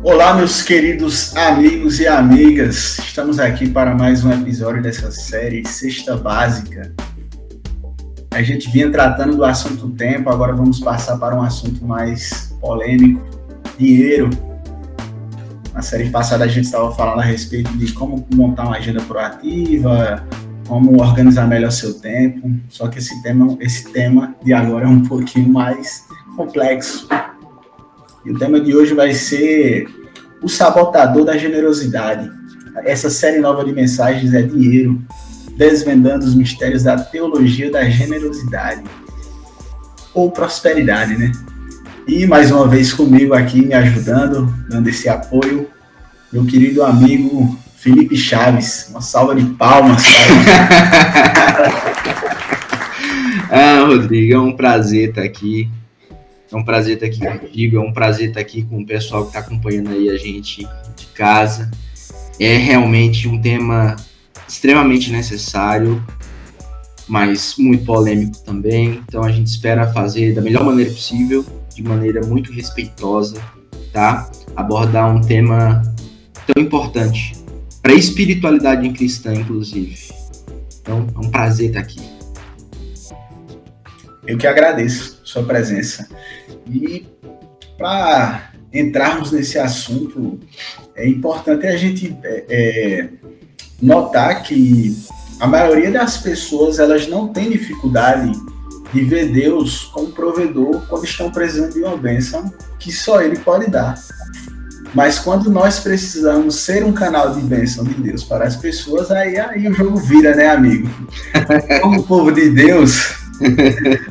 Olá, meus queridos amigos e amigas. Estamos aqui para mais um episódio dessa série Cesta Básica. A gente vinha tratando do assunto tempo, agora vamos passar para um assunto mais polêmico, dinheiro. Na série passada a gente estava falando a respeito de como montar uma agenda proativa, como organizar melhor seu tempo, só que esse tema de agora é um pouquinho mais complexo. E o tema de hoje vai ser o sabotador da generosidade. Essa série nova de mensagens é dinheiro, desvendando os mistérios da teologia da generosidade, ou prosperidade, né? E mais uma vez comigo aqui, me ajudando, dando esse apoio, meu querido amigo Felipe Chaves. Uma salva de palmas. Rodrigo, é um prazer estar aqui. É um prazer estar aqui contigo, é um prazer estar aqui com o pessoal que está acompanhando aí a gente de casa. É realmente um tema extremamente necessário, mas muito polêmico também. Então a gente espera fazer da melhor maneira possível, de maneira muito respeitosa, tá? Abordar um tema tão importante para a espiritualidade cristã, inclusive. Então é um prazer estar aqui. Eu que agradeço sua presença. E para entrarmos nesse assunto, é importante a gente notar que a maioria das pessoas elas não tem dificuldade de ver Deus como provedor quando estão precisando de uma bênção que só Ele pode dar. Mas quando nós precisamos ser um canal de bênção de Deus para as pessoas, aí o jogo vira, né, amigo? Como povo de Deus,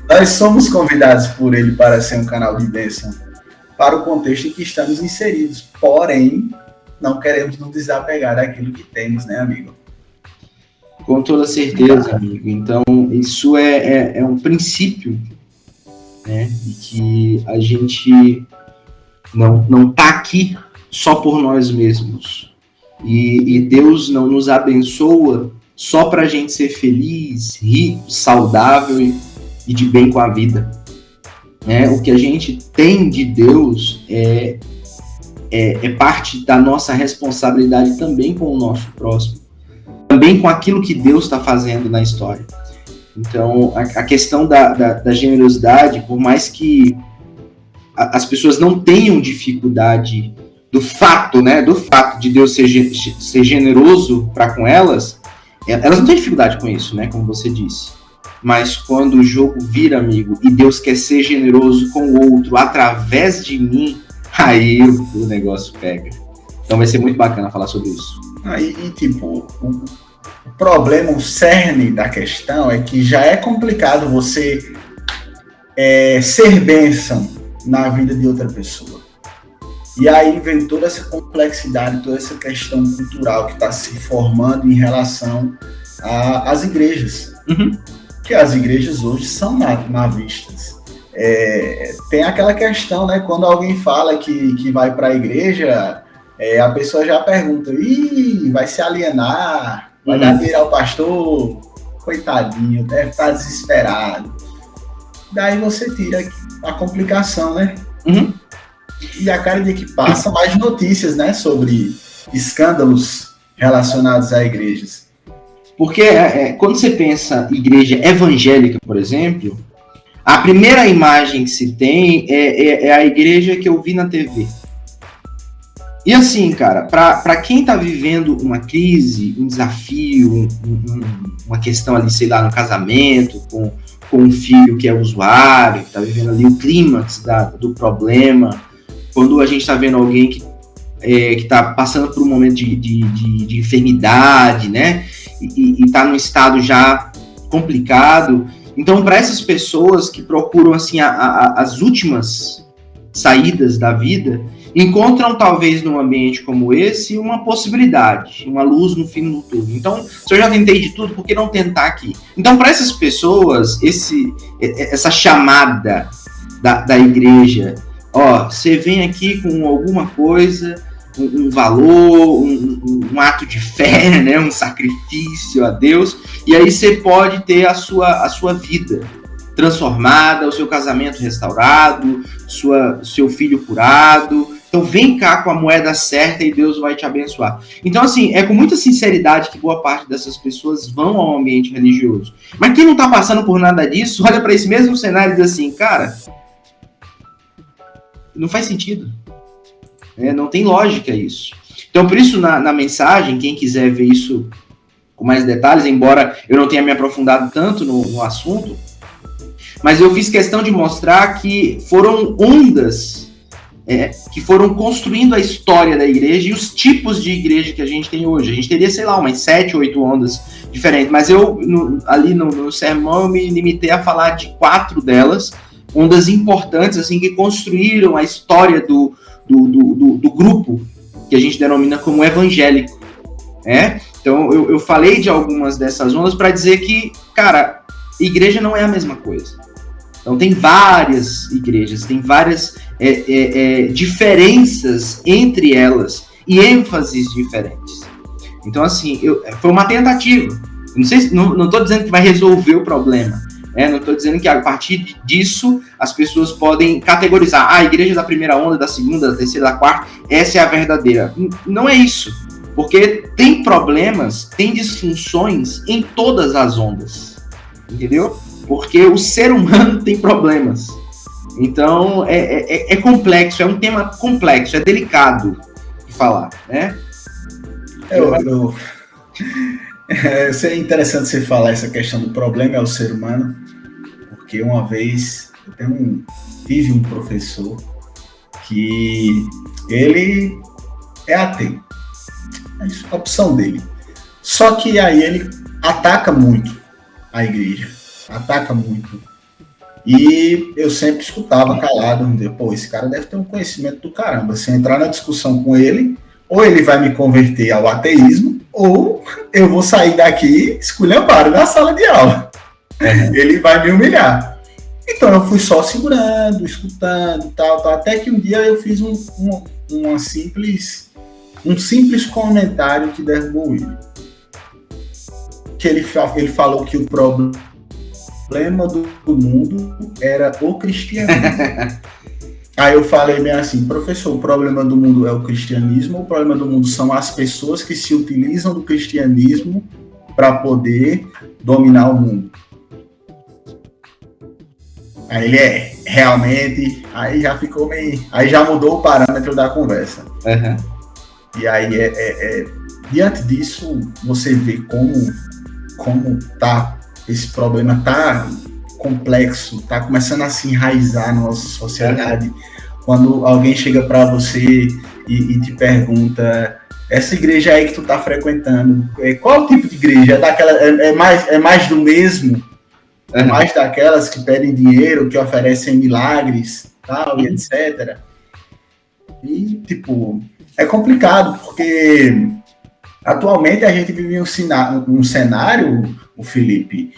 nós somos convidados por Ele para ser um canal de bênção para o contexto em que estamos inseridos. Porém, não queremos nos desapegar daquilo que temos, né, amigo? Com toda certeza, amigo. Então, isso é um princípio, né, de que a gente não está aqui só por nós mesmos. E Deus não nos abençoa só para a gente ser feliz, rico, saudável e de bem com a vida. O que a gente tem de Deus é parte da nossa responsabilidade também com o nosso próximo, também com aquilo que Deus está fazendo na história. Então, a questão da generosidade, por mais que as pessoas não tenham dificuldade do fato de Deus ser generoso para com elas não têm dificuldade com isso, né, como você disse. Mas quando o jogo vira, amigo, e Deus quer ser generoso com o outro através de mim, aí o negócio pega. Então vai ser muito bacana falar sobre isso. O problema, o cerne da questão é que já é complicado você ser bênção na vida de outra pessoa. E aí vem toda essa complexidade, toda essa questão cultural que está se formando em relação às igrejas. Uhum. Que as igrejas hoje são mal vistas. Tem aquela questão, né? Quando alguém fala que vai para a igreja, a pessoa já pergunta, vai se alienar, vai dar dinheiro ao pastor, coitadinho, deve estar desesperado. Daí você tira a complicação, né? Uhum. E a cada dia que passa, mais notícias, né, sobre escândalos relacionados a igrejas. Porque quando você pensa em igreja evangélica, por exemplo, a primeira imagem que se tem é a igreja que eu vi na TV. E assim, cara, para quem está vivendo uma crise, um desafio, uma questão ali, sei lá, no casamento, com um filho que é usuário, que está vivendo ali o clímax do problema, quando a gente está vendo alguém que está passando por um momento de enfermidade, né, e está num estado já complicado. Então, para essas pessoas que procuram assim, as últimas saídas da vida, encontram talvez num ambiente como esse uma possibilidade, uma luz no fim do túnel. Então, se eu já tentei de tudo, por que não tentar aqui? Então, para essas pessoas, essa chamada da igreja, você vem aqui com alguma coisa, um valor, um ato de fé, né, um sacrifício a Deus, e aí você pode ter a sua vida transformada, o seu casamento restaurado, seu filho curado, Então vem cá com a moeda certa e Deus vai te abençoar. Então, assim, é com muita sinceridade que boa parte dessas pessoas vão ao ambiente religioso. Mas quem não está passando por nada disso, olha para esse mesmo cenário e diz assim, cara, não faz sentido. Não tem lógica isso. Então, por isso, na mensagem, quem quiser ver isso com mais detalhes, embora eu não tenha me aprofundado tanto no assunto, mas eu fiz questão de mostrar que foram ondas que foram construindo a história da igreja e os tipos de igreja que a gente tem hoje. A gente teria, sei lá, umas 7, 8 ondas diferentes, mas eu, ali no sermão, eu me limitei a falar de 4 delas, ondas importantes, assim, que construíram a história do grupo que a gente denomina como evangélico. Então, eu falei de algumas dessas ondas para dizer que, cara, igreja não é a mesma coisa. Então, tem várias igrejas, tem várias diferenças entre elas e ênfases diferentes. Então, assim, foi uma tentativa. Não estou dizendo que vai resolver o problema. Não estou dizendo que a partir disso as pessoas podem categorizar a igreja da primeira onda, da segunda, da terceira, da quarta, essa é a verdadeira. Não é isso. Porque tem problemas, tem disfunções em todas as ondas. Entendeu? Porque o ser humano tem problemas. Então, é complexo, é um tema complexo, é delicado de falar, né? Isso é interessante você falar essa questão do problema é o ser humano, porque uma vez eu tive um professor que ele é ateu, é a opção dele. Só que aí ele ataca muito a igreja, ataca muito. E eu sempre escutava calado, pô, esse cara deve ter um conhecimento do caramba. Se eu entrar na discussão com ele, ou ele vai me converter ao ateísmo, ou eu vou sair daqui esculhambado na sala de aula. Ele vai me humilhar. Então eu fui só segurando, escutando, tal, até que um dia eu fiz um simples comentário que derrubou ele. Que ele falou que o problema do mundo era o cristianismo. Aí eu falei bem assim, professor, o problema do mundo é o cristianismo, o problema do mundo são as pessoas que se utilizam do cristianismo para poder dominar o mundo. Aí ele realmente, aí já ficou meio, aí já mudou o parâmetro da conversa. Uhum. E aí diante disso você vê como tá, esse problema tá complexo, tá começando a se enraizar na nossa sociedade. Quando alguém chega para você e te pergunta, essa igreja aí que tu tá frequentando, qual tipo de igreja? É mais do mesmo? É mais daquelas que pedem dinheiro, que oferecem milagres, tal, e etc. E, tipo, é complicado, porque atualmente a gente vive um cenário, o Felipe,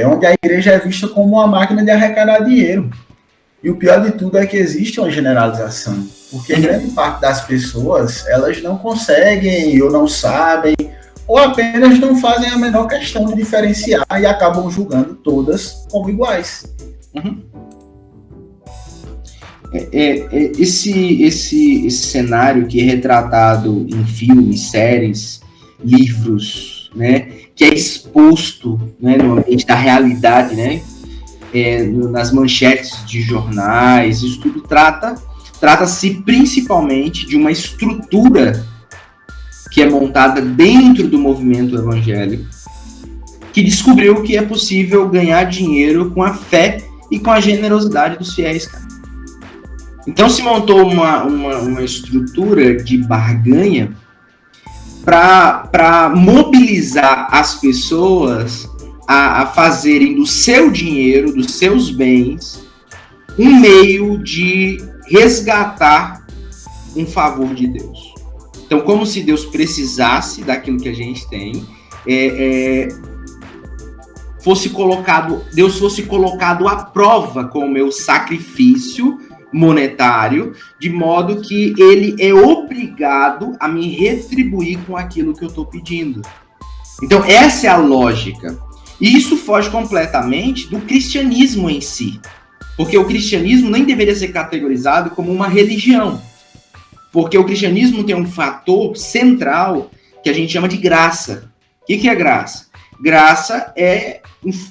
onde a igreja é vista como uma máquina de arrecadar dinheiro. E o pior de tudo é que existe uma generalização, porque grande parte das pessoas, elas não conseguem, ou não sabem, ou apenas não fazem a menor questão de diferenciar e acabam julgando todas como iguais. Uhum. Esse cenário que é retratado em filmes, séries, livros, né, que é exposto, né, no ambiente da realidade, né, nas manchetes de jornais, isso tudo trata-se principalmente de uma estrutura que é montada dentro do movimento evangélico, que descobriu que é possível ganhar dinheiro com a fé e com a generosidade dos fiéis, cara. Então se montou uma estrutura de barganha para mobilizar as pessoas a fazerem do seu dinheiro, dos seus bens, um meio de resgatar um favor de Deus. Então, como se Deus precisasse daquilo que a gente tem, Deus fosse colocado à prova com o meu sacrifício monetário, de modo que ele é obrigado a me retribuir com aquilo que eu estou pedindo. Então, essa é a lógica. E isso foge completamente do cristianismo em si. Porque o cristianismo nem deveria ser categorizado como uma religião. Porque o cristianismo tem um fator central que a gente chama de graça. O que é graça? Graça é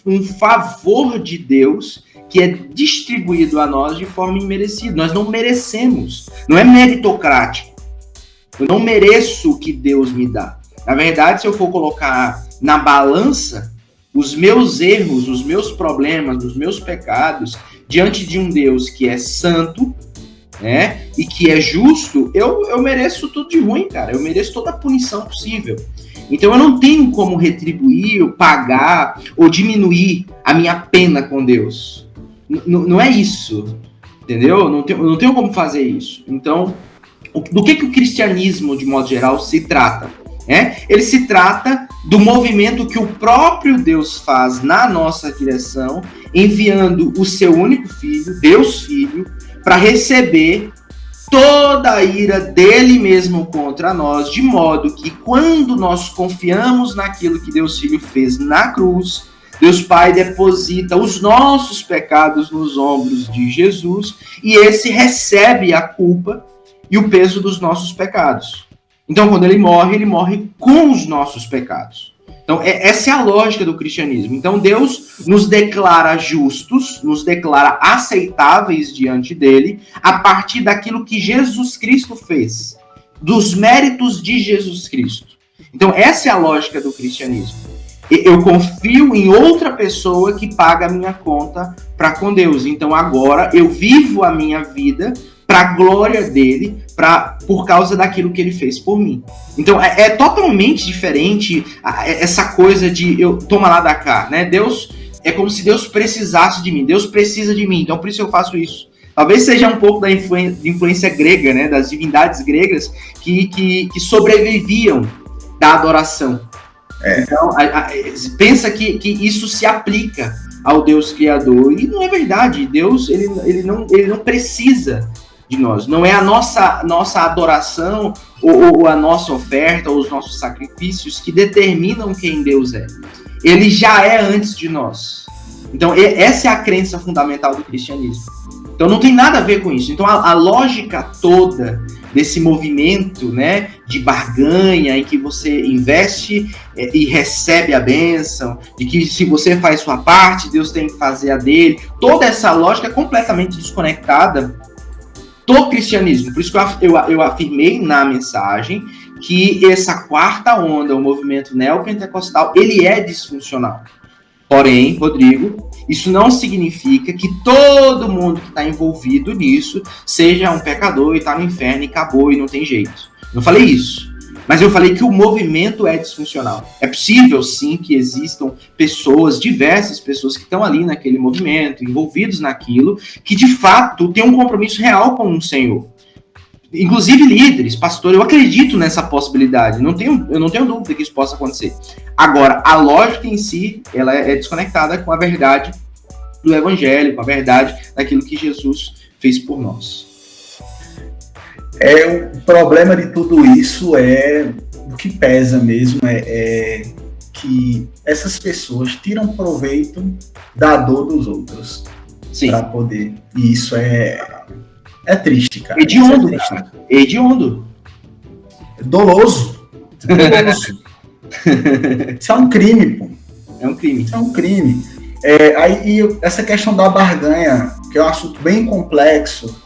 um favor de Deus que é distribuído a nós de forma imerecida. Nós não merecemos. Não é meritocrático. Eu não mereço o que Deus me dá. Na verdade, se eu for colocar na balança os meus erros, os meus problemas, os meus pecados, diante de um Deus que é santo, né, e que é justo, eu mereço tudo de ruim, cara. Eu mereço toda a punição possível. Então eu não tenho como retribuir, ou pagar, ou diminuir a minha pena com Deus. Não é isso, entendeu? Eu não tenho como fazer isso. Então, do que o cristianismo, de modo geral, se trata? Ele se trata do movimento que o próprio Deus faz na nossa direção, enviando o seu único filho, Deus Filho, para receber toda a ira dele mesmo contra nós, de modo que quando nós confiamos naquilo que Deus Filho fez na cruz, Deus Pai deposita os nossos pecados nos ombros de Jesus e esse recebe a culpa e o peso dos nossos pecados. Então, quando ele morre com os nossos pecados. Então, essa é a lógica do cristianismo. Então, Deus nos declara justos, nos declara aceitáveis diante dele, a partir daquilo que Jesus Cristo fez, dos méritos de Jesus Cristo. Então, essa é a lógica do cristianismo. Eu confio em outra pessoa que paga a minha conta para com Deus. Então, agora, eu vivo a minha vida para a glória dele, por causa daquilo que ele fez por mim. Então, é totalmente diferente essa coisa de eu toma lá da cá, né? Deus, é como se Deus precisasse de mim. Deus precisa de mim, então por isso eu faço isso. Talvez seja um pouco da influência grega, né? Das divindades gregas que sobreviviam da adoração. Então, pensa que isso se aplica ao Deus Criador. E não é verdade. Deus, ele não precisa de nós. Não é a nossa adoração ou a nossa oferta ou os nossos sacrifícios que determinam quem Deus é. Ele já é antes de nós. Então, essa é a crença fundamental do cristianismo. Então, não tem nada a ver com isso. Então, a lógica toda desse movimento, né, de barganha, em que você investe e recebe a bênção, de que se você faz sua parte, Deus tem que fazer a dele, toda essa lógica é completamente desconectada do cristianismo. Por isso que eu afirmei na mensagem que essa quarta onda, o movimento neopentecostal, ele é disfuncional. Porém, Rodrigo, isso não significa que todo mundo que está envolvido nisso seja um pecador e está no inferno e acabou e não tem jeito. Não falei isso. Mas eu falei que o movimento é disfuncional. É possível, sim, que existam diversas pessoas que estão ali naquele movimento, envolvidos naquilo, que de fato têm um compromisso real com o Senhor. Inclusive líderes, pastor, eu acredito nessa possibilidade. Eu não tenho dúvida que isso possa acontecer. Agora, a lógica em si, ela é desconectada com a verdade do evangelho, com a verdade daquilo que Jesus fez por nós. O problema de tudo isso o que pesa mesmo é que essas pessoas tiram proveito da dor dos outros para poder. E isso é triste, cara. Hediondo, cara. Hediondo. Doloso. Isso é um crime, pô. É um crime. Isso é um crime. Aí essa questão da barganha, que é um assunto bem complexo,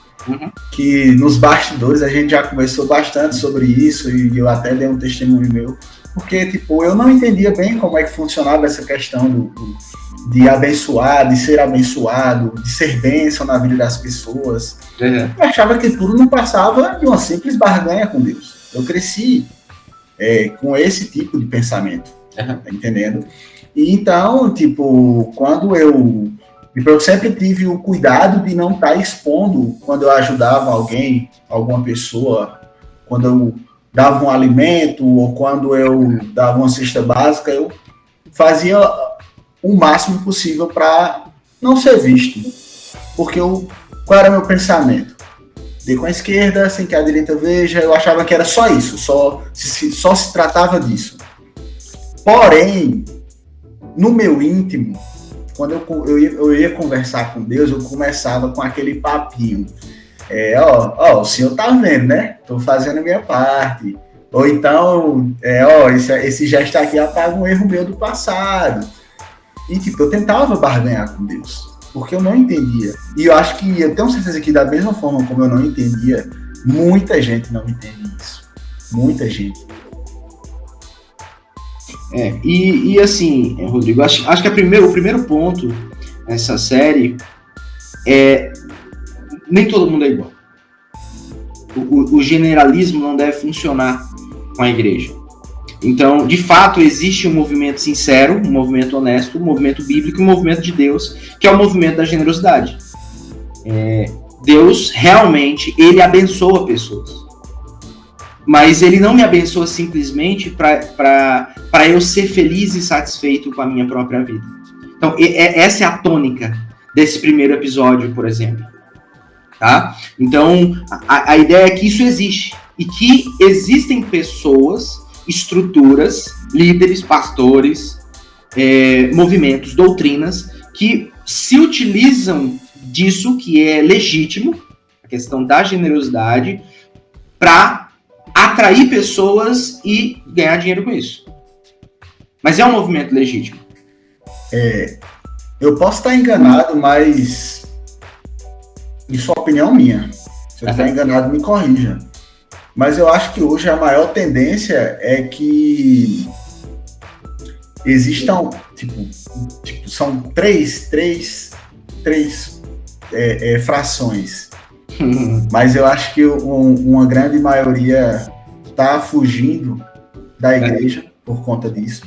que nos bastidores a gente já conversou bastante sobre isso, e eu até dei um testemunho meu, porque tipo, eu não entendia bem como é que funcionava essa questão de abençoar, de ser abençoado, de ser bênção na vida das pessoas. Eu achava que tudo não passava de uma simples barganha com Deus. Eu cresci com esse tipo de pensamento, tá entendendo? E então, tipo, quando eu sempre tive o cuidado de não estar expondo quando eu ajudava alguém, alguma pessoa, quando eu dava um alimento ou quando eu dava uma cesta básica, eu fazia o máximo possível para não ser visto. Porque qual era o meu pensamento? Dei com a esquerda, sem que a direita veja, eu achava que era só isso, só se tratava disso. Porém, no meu íntimo, quando eu ia conversar com Deus, eu começava com aquele papinho. o senhor tá vendo, né? Tô fazendo a minha parte. Ou então, esse gesto aqui apaga um erro meu do passado. E, tipo, eu tentava barganhar com Deus, porque eu não entendia. E eu acho que, eu tenho certeza que da mesma forma como eu não entendia, muita gente não entende isso. Muita gente. E assim, Rodrigo, acho que o primeiro ponto nessa série é nem todo mundo é igual. O generalismo não deve funcionar com a igreja. Então, de fato, existe um movimento sincero, um movimento honesto, um movimento bíblico, um movimento de Deus, que é o movimento da generosidade. Deus, realmente, ele abençoa pessoas. Mas ele não me abençoa simplesmente para eu ser feliz e satisfeito com a minha própria vida. Então, essa é a tônica desse primeiro episódio, por exemplo. Tá? Então, a ideia é que isso existe. E que existem pessoas, estruturas, líderes, pastores, movimentos, doutrinas, que se utilizam disso, que é legítimo, a questão da generosidade, para atrair pessoas e ganhar dinheiro com isso. Mas é um movimento legítimo. Eu posso estar enganado, mas isso é opinião minha. Se eu estiver enganado, me corrija. Mas eu acho que hoje a maior tendência é que existam, são três frações. Mas eu acho que uma grande maioria está fugindo da igreja por conta disso.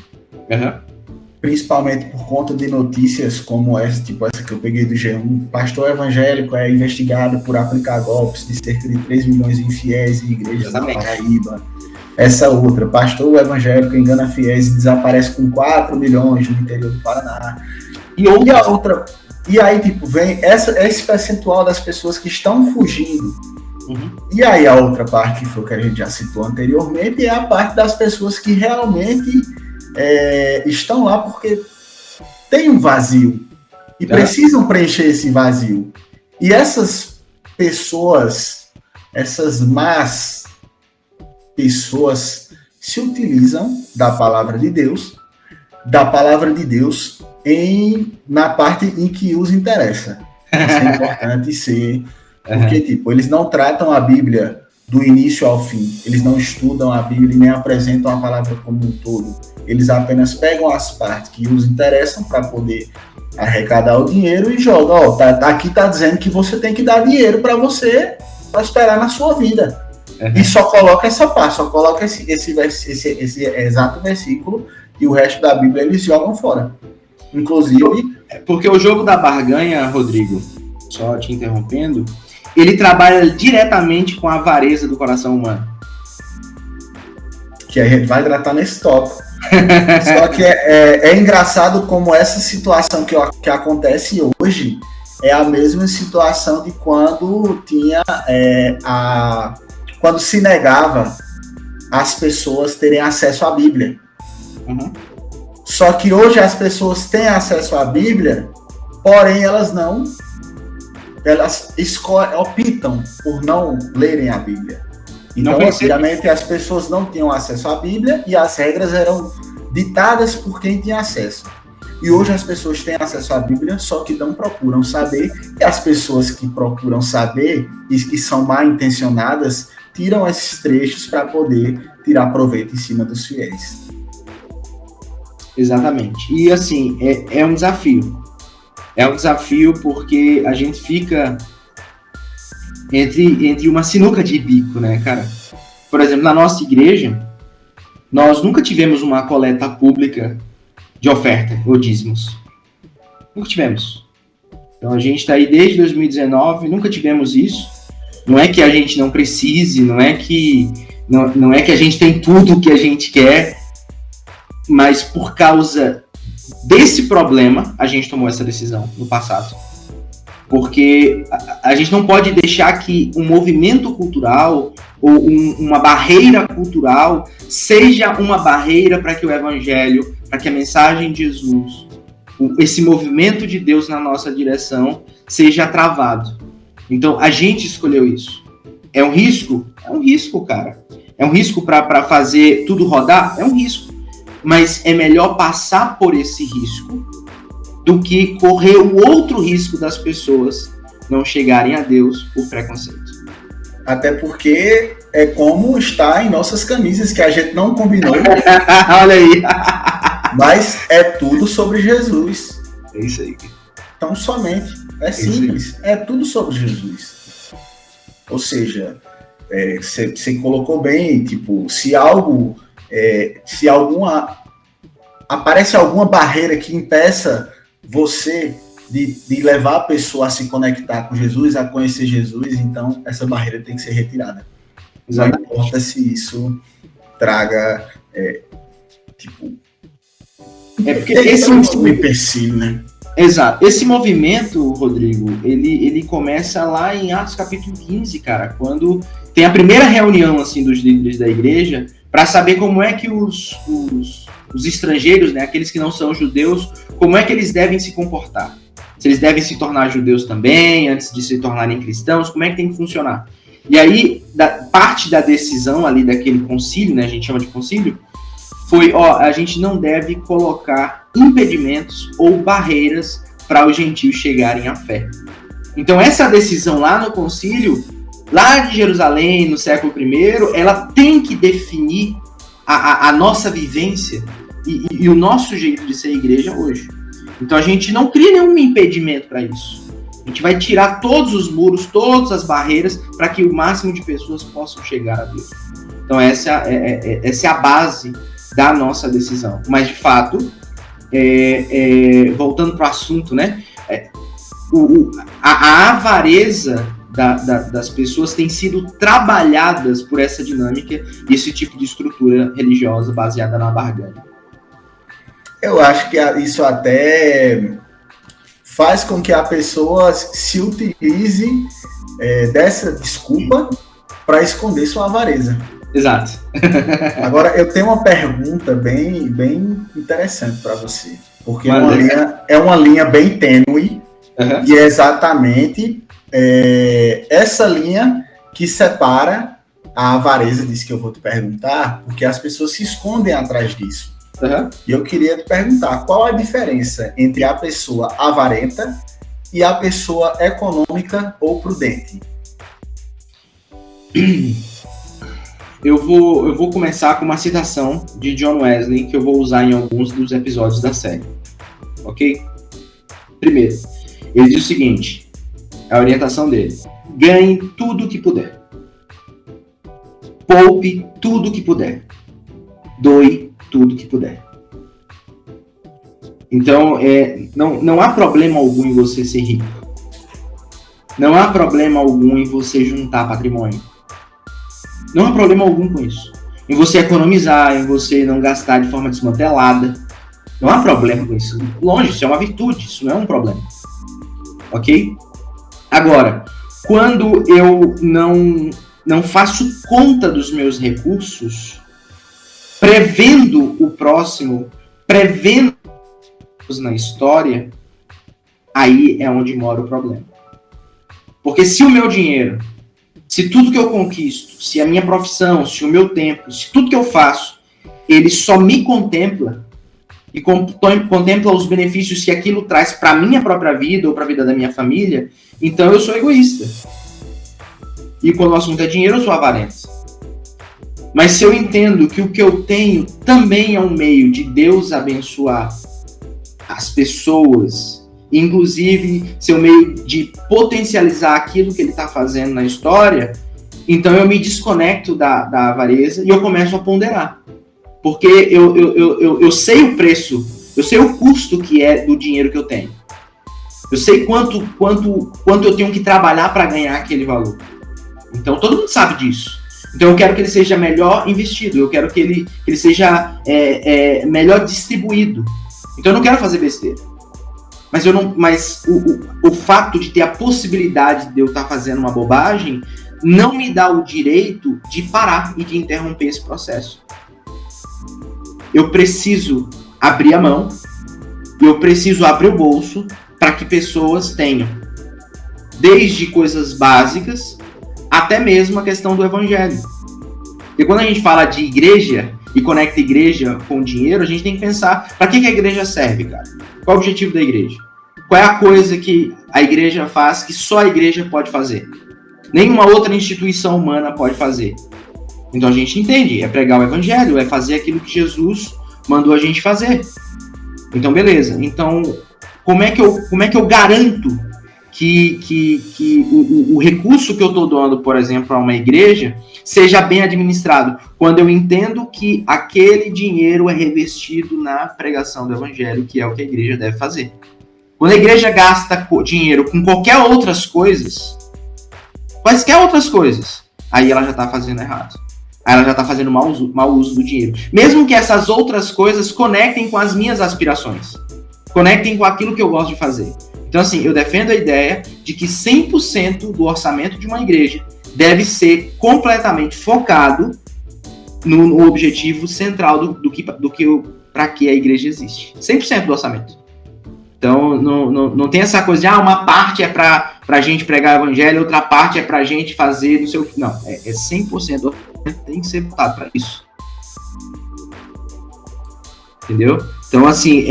Principalmente por conta de notícias como essa que eu peguei do G1. Pastor evangélico é investigado por aplicar golpes de cerca de 3 milhões de infiéis em igrejas na Paraíba. Essa outra, pastor evangélico engana fiéis e desaparece com 4 milhões no interior do Paraná. E a outra... E aí, vem esse percentual das pessoas que estão fugindo. E aí, a outra parte, que foi o que a gente já citou anteriormente, é a parte das pessoas que realmente estão lá porque tem um vazio e precisam preencher esse vazio. E essas pessoas, essas más pessoas, se utilizam da palavra de Deus na parte em que os interessa. Isso é importante ser, porque eles não tratam a Bíblia do início ao fim, eles não estudam a Bíblia e nem apresentam a palavra como um todo, eles apenas pegam as partes que os interessam para poder arrecadar o dinheiro e jogam, aqui está dizendo que você tem que dar dinheiro para você prosperar na sua vida. E só coloca essa parte, só coloca esse exato versículo, e o resto da Bíblia eles jogam fora. Inclusive... Porque o jogo da barganha, Rodrigo, só te interrompendo, ele trabalha diretamente com a avareza do coração humano. Que a gente vai tratar nesse tópico. Só que é engraçado como essa situação que acontece hoje é a mesma situação de quando tinha quando se negava as pessoas terem acesso à Bíblia. Só que hoje as pessoas têm acesso à Bíblia, porém elas optam por não lerem a Bíblia. Então, antigamente as pessoas não tinham acesso à Bíblia e as regras eram ditadas por quem tinha acesso. E hoje as pessoas têm acesso à Bíblia, só que não procuram saber, e as pessoas que procuram saber e que são mal intencionadas tiram esses trechos para poder tirar proveito em cima dos fiéis. Exatamente. E assim, é um desafio. É um desafio porque a gente fica entre uma sinuca de bico, né, cara? Por exemplo, na nossa igreja, nós nunca tivemos uma coleta pública de oferta ou dízimos. Nunca tivemos. Então a gente está aí desde 2019, nunca tivemos isso. Não é que a gente não precise, não é que a gente tem tudo o que a gente quer, mas por causa desse problema, a gente tomou essa decisão no passado. Porque a gente não pode deixar que um movimento cultural ou uma barreira cultural seja uma barreira para que o evangelho, para que a mensagem de Jesus, esse movimento de Deus na nossa direção, seja travado. Então, a gente escolheu isso. É um risco? É um risco, cara. É um risco para fazer tudo rodar? É um risco. Mas é melhor passar por esse risco do que correr o outro risco das pessoas não chegarem a Deus por preconceito. Até porque é como está em nossas camisas, que a gente não combinou. Olha aí. Mas é tudo sobre Jesus. É isso aí. Então, somente. É simples. É tudo sobre Jesus. Ou seja, você colocou bem, tipo, se aparece alguma barreira que impeça você de levar a pessoa a se conectar com Jesus, a conhecer Jesus, então essa barreira tem que ser retirada. Exatamente. Não importa se isso traga, porque esse empecilho, né? Exato. Esse movimento, Rodrigo, ele começa lá em Atos capítulo 15, cara, quando tem a primeira reunião, assim, dos líderes da igreja, para saber como é que os estrangeiros, né, aqueles que não são judeus, como é que eles devem se comportar. Se eles devem se tornar judeus também, antes de se tornarem cristãos, como é que tem que funcionar. E aí, parte da decisão ali daquele concílio, né, a gente chama de concílio, foi, a gente não deve colocar impedimentos ou barreiras para os gentios chegarem à fé. Então, essa decisão lá no concílio, lá de Jerusalém, no século I, ela tem que definir a nossa vivência e o nosso jeito de ser igreja hoje. Então, a gente não cria nenhum impedimento para isso. A gente vai tirar todos os muros, todas as barreiras, para que o máximo de pessoas possam chegar a Deus. Então, essa é a base da nossa decisão. Mas, de fato, voltando para o assunto, né? A avareza das pessoas tem sido trabalhadas por essa dinâmica e esse tipo de estrutura religiosa baseada na barganha. Eu acho que isso até faz com que a pessoa se utilize dessa desculpa para esconder sua avareza. Exato. Agora, eu tenho uma pergunta bem, bem interessante para você, porque é uma linha bem tênue, e é exatamente essa linha que separa a avareza disso que eu vou te perguntar, porque as pessoas se escondem atrás disso. E eu queria te perguntar, qual a diferença entre a pessoa avarenta e a pessoa econômica ou prudente? Eu vou começar com uma citação de John Wesley que eu vou usar em alguns dos episódios da série. Ok? Primeiro, ele diz o seguinte, a orientação dele: ganhe tudo o que puder. Poupe tudo o que puder. Doe tudo que puder. Então, não há problema algum em você ser rico. Não há problema algum em você juntar patrimônio. Não há problema algum com isso. Em você economizar, em você não gastar de forma desmantelada. Não há problema com isso. Longe, isso é uma virtude, isso não é um problema. Ok? Agora, quando eu não faço conta dos meus recursos, prevendo o próximo, prevendo na história, aí é onde mora o problema. Porque se o meu dinheiro, se tudo que eu conquisto, se a minha profissão, se o meu tempo, se tudo que eu faço, ele só me contempla e contempla os benefícios que aquilo traz para a minha própria vida ou para a vida da minha família, então eu sou egoísta. E quando o assunto é dinheiro, eu sou avarento. Mas se eu entendo que o que eu tenho também é um meio de Deus abençoar as pessoas, inclusive seu meio de potencializar aquilo que ele está fazendo na história, então eu me desconecto da avareza e eu começo a ponderar. Porque eu sei o preço, eu sei o custo que é do dinheiro que eu tenho. Eu sei quanto eu tenho que trabalhar para ganhar aquele valor. Então todo mundo sabe disso. Então eu quero que ele seja melhor investido, eu quero que ele seja melhor distribuído. Então eu não quero fazer besteira. Mas o fato de ter a possibilidade de eu estar fazendo uma bobagem não me dá o direito de parar e de interromper esse processo. Eu preciso abrir a mão, eu preciso abrir o bolso para que pessoas tenham. desde coisas básicas até mesmo a questão do evangelho. E quando a gente fala de igreja e conecta igreja com dinheiro, a gente tem que pensar para que a igreja serve, cara? Qual é o objetivo da igreja? Qual é a coisa que a igreja faz que só a igreja pode fazer? Nenhuma outra instituição humana pode fazer. Então a gente entende, é pregar o evangelho, é fazer aquilo que Jesus mandou a gente fazer. Então beleza. Então como é que eu garanto que o recurso que eu estou doando, por exemplo, a uma igreja, seja bem administrado? Quando eu entendo que aquele dinheiro é revestido na pregação do evangelho, que é o que a igreja deve fazer. Quando a igreja gasta dinheiro com qualquer outras coisas, quaisquer outras coisas, aí ela já está fazendo errado. Aí ela já está fazendo mau uso do dinheiro. Mesmo que essas outras coisas conectem com as minhas aspirações. Conectem com aquilo que eu gosto de fazer. Então, assim, eu defendo a ideia de que 100% do orçamento de uma igreja deve ser completamente focado no objetivo central para que a igreja existe. 100% do orçamento. Então, não tem essa coisa de uma parte é para a gente pregar o evangelho, outra parte é para a gente fazer não sei o que. Não, é 100% do orçamento tem que ser voltado para isso. Entendeu? Então, assim,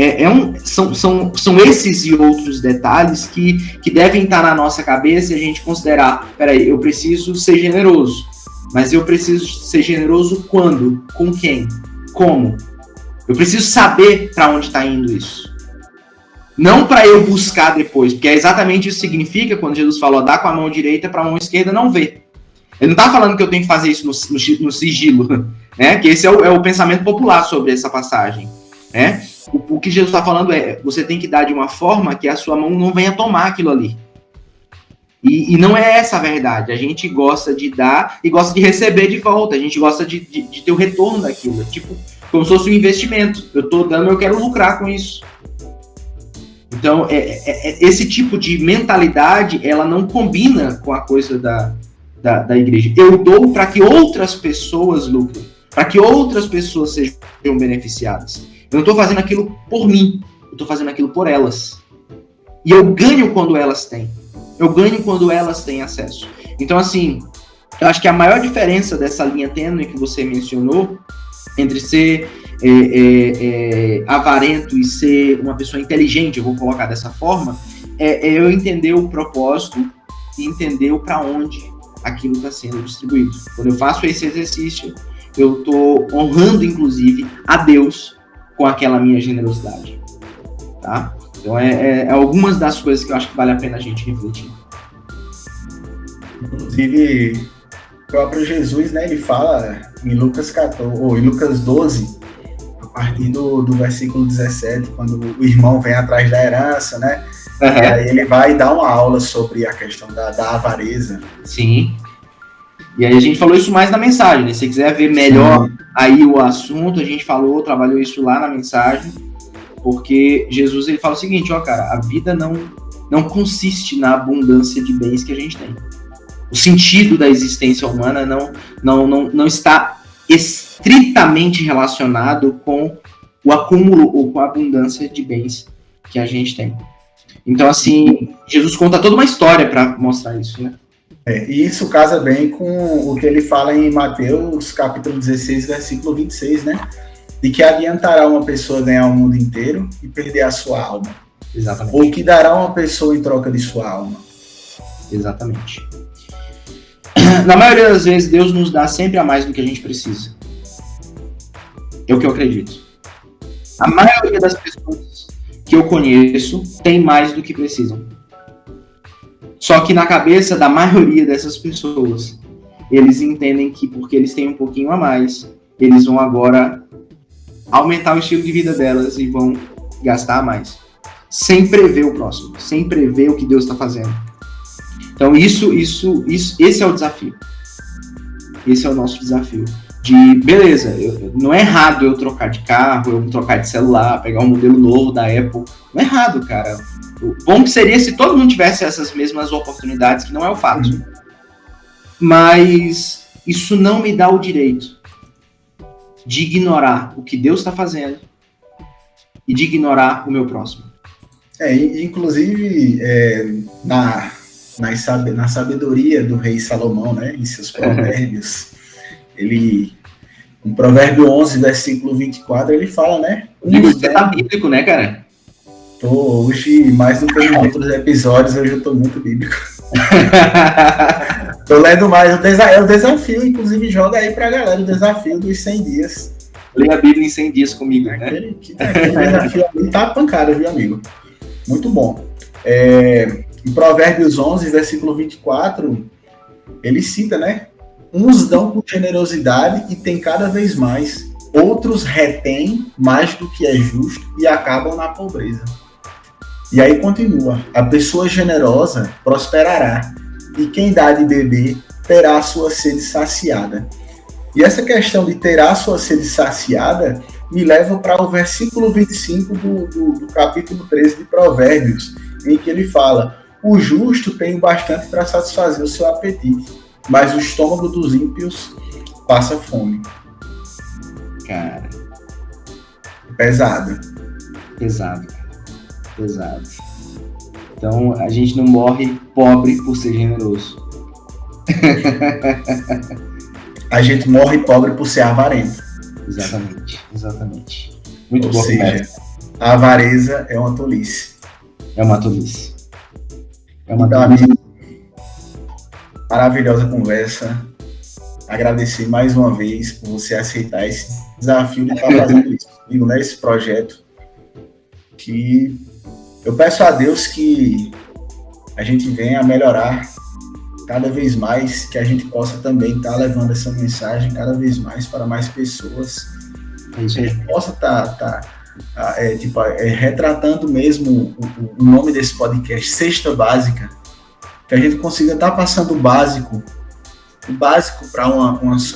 são esses e outros detalhes que devem estar na nossa cabeça e a gente considerar, peraí, eu preciso ser generoso, mas eu preciso ser generoso quando? Com quem? Como? Eu preciso saber para onde está indo isso. Não para eu buscar depois, porque é exatamente isso que significa quando Jesus falou, dá com a mão direita para a mão esquerda não ver. Ele não está falando que eu tenho que fazer isso no sigilo, né? Que esse é o pensamento popular sobre essa passagem. Né? O que Jesus está falando é, você tem que dar de uma forma que a sua mão não venha tomar aquilo ali. E não é essa a verdade. A gente gosta de dar e gosta de receber de volta. A gente gosta de ter o retorno daquilo. Tipo, como se fosse um investimento. Eu estou dando, eu quero lucrar com isso. Então, esse tipo de mentalidade, ela não combina com a coisa da igreja. Eu dou para que outras pessoas lucrem, para que outras pessoas sejam beneficiadas. Eu não estou fazendo aquilo por mim, eu estou fazendo aquilo por elas. E eu ganho quando elas têm. Eu ganho quando elas têm acesso. Então, assim, eu acho que a maior diferença dessa linha tênue que você mencionou, entre ser avarento e ser uma pessoa inteligente, eu vou colocar dessa forma, é eu entender o propósito e entender para onde aquilo está sendo distribuído. Quando eu faço esse exercício, eu estou honrando, inclusive, a Deus com aquela minha generosidade. Tá? Então, algumas das coisas que eu acho que vale a pena a gente refletir. Inclusive, o próprio Jesus, né, ele fala em Lucas 14, ou em Lucas 12, a partir do versículo 17, quando o irmão vem atrás da herança, né? Uhum. E aí ele vai dar uma aula sobre a questão da avareza. Sim. E aí a gente falou isso mais na mensagem, né? Se você quiser ver melhor aí o assunto, a gente trabalhou isso lá na mensagem, porque Jesus, ele fala o seguinte, cara, a vida não consiste na abundância de bens que a gente tem. O sentido da existência humana não está estritamente relacionado com o acúmulo ou com a abundância de bens que a gente tem. Então, assim, Jesus conta toda uma história para mostrar isso, né? E isso casa bem com o que ele fala em Mateus, capítulo 16, versículo 26, né? De que adiantará uma pessoa ganhar o mundo inteiro e perder a sua alma. Exatamente. Ou que dará uma pessoa em troca de sua alma. Exatamente. Na maioria das vezes, Deus nos dá sempre a mais do que a gente precisa. É o que eu acredito. A maioria das pessoas que eu conheço tem mais do que precisam. Só que na cabeça da maioria dessas pessoas, eles entendem que porque eles têm um pouquinho a mais, eles vão agora aumentar o estilo de vida delas e vão gastar mais. Sem prever o próximo, sem prever o que Deus está fazendo. Então esse é o desafio. Esse é o nosso desafio. Beleza, não é errado eu trocar de carro, eu trocar de celular, pegar um modelo novo da Apple. Não é errado, cara. O bom que seria se todo mundo tivesse essas mesmas oportunidades, que não é o fato. Mas isso não me dá o direito de ignorar o que Deus está fazendo e de ignorar o meu próximo. Inclusive, na sabedoria do rei Salomão, né, em seus provérbios, em Provérbio 11, versículo 24, ele fala, né? Você tá bíblico, né, cara? Tô hoje, mais do que nos outros episódios, hoje eu tô muito bíblico. Tô lendo mais, é o desafio, inclusive joga aí pra galera o desafio dos 100 dias. Leia a Bíblia em 100 dias comigo, né? Aquele desafio ali tá pancada, viu, amigo? Muito bom. Em Provérbios 11, versículo 24, ele cita, né? Uns dão com generosidade e tem cada vez mais. Outros retêm mais do que é justo e acabam na pobreza. E aí continua. A pessoa generosa prosperará e quem dá de beber terá a sua sede saciada. E essa questão de terá a sua sede saciada me leva para o versículo 25 do capítulo 13 de Provérbios, em que ele fala: o justo tem bastante para satisfazer o seu apetite, mas o estômago dos ímpios passa fome. Cara. Pesado. Pesado. Então, a gente não morre pobre por ser generoso. A gente morre pobre por ser avarento. Exatamente. Muito bom. Ou seja, a avareza é uma tolice. É uma tolice. Então, amigo, maravilhosa conversa. Agradecer mais uma vez por você aceitar esse desafio de estar fazendo isso comigo, né? Esse projeto que eu peço a Deus que a gente venha a melhorar cada vez mais, que a gente possa também estar levando essa mensagem cada vez mais para mais pessoas. Que a gente possa estar retratando mesmo o nome desse podcast, Cesta Básica, que a gente consiga estar passando o básico para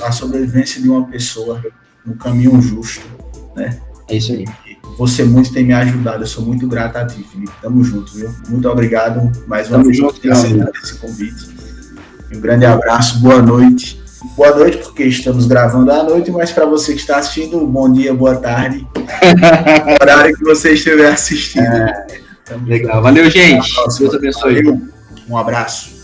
a sobrevivência de uma pessoa no caminho justo, né? É isso aí. Você muito tem me ajudado, eu sou muito grato a ti, Felipe. Tamo junto, viu? Muito obrigado mais uma vez por ter aceitado esse convite. Um grande abraço, boa noite. Boa noite, porque estamos gravando à noite, mas para você que está assistindo, bom dia, boa tarde. No horário que você estiver assistindo. Legal, valeu, gente. Deus abençoe. Um abraço.